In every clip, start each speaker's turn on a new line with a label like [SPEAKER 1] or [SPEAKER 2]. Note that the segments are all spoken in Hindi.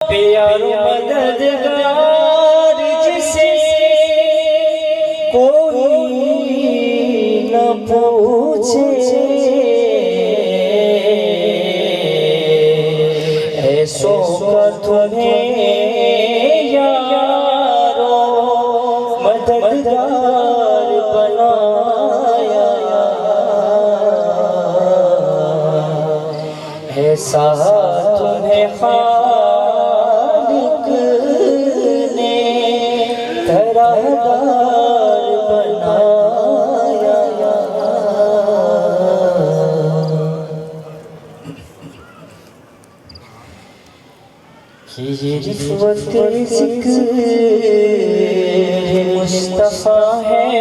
[SPEAKER 1] प्यारो मददगार जिसे कोई न पूछे, ऐसो का तुम्हें यारो मददगार बनाया, ऐसा तुम्हें खालिक ने तरहदार बनाया। कि ये रिफ़्वते ज़िक्र मुस्तफ़ा है,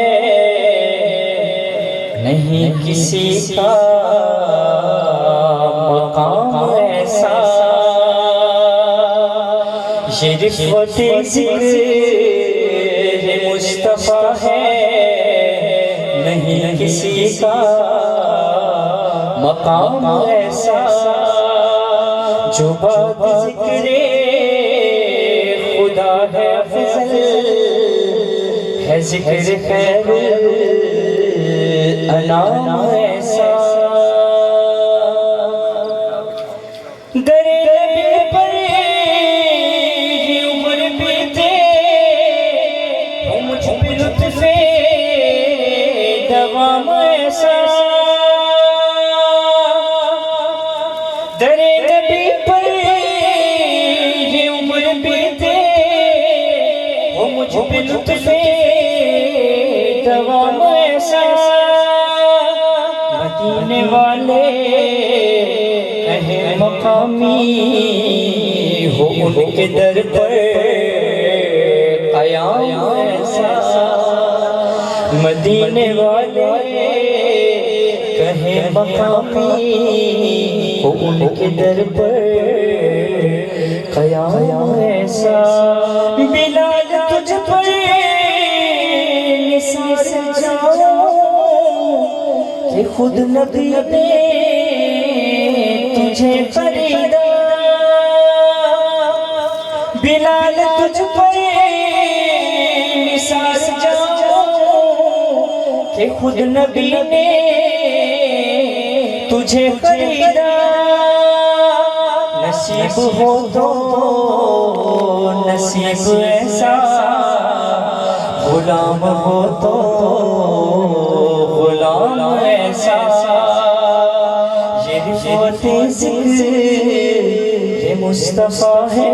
[SPEAKER 1] नहीं किसी का मकाम ऐसा। ये रिफ़्वते ज़िक्र मुस्तफ़ा है, नहीं किसी का मकाम ऐसा। जो बात ज़िक्रे खुदा है अफ़ज़ल, है ज़िक्र खैरुल अनाम ऐसा। दरे नबी पर ये उम्र बीते, हो मुझ पे लुत्फ़े दवाम ऐसा। दरे नबी पर ये उम्र बीते, हो मुझ पे लुत्फ़े दवाम ऐसा। मदीने वाले कहे मकामी, हो उनके दर पर क़याम ऐसा। मदीने वाले कहे मकामी, हो उनके दर पर क़याम ऐसा। बिलाल तुझ पर निसार जाऊं कि खुद नबी ने तुझे खरीदा। बिलाल तुझ पर निसार जाऊं कि खुद नबी ने तुझे खरीदा। नसीब हो तो नसीब ऐसा, गुलाम हो तो गुलाम ऐसा। ये रिफ़्वते ज़िक्र ये मुस्तफ़ा है,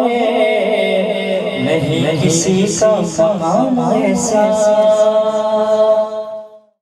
[SPEAKER 1] नहीं किसी का मकाम ऐसा।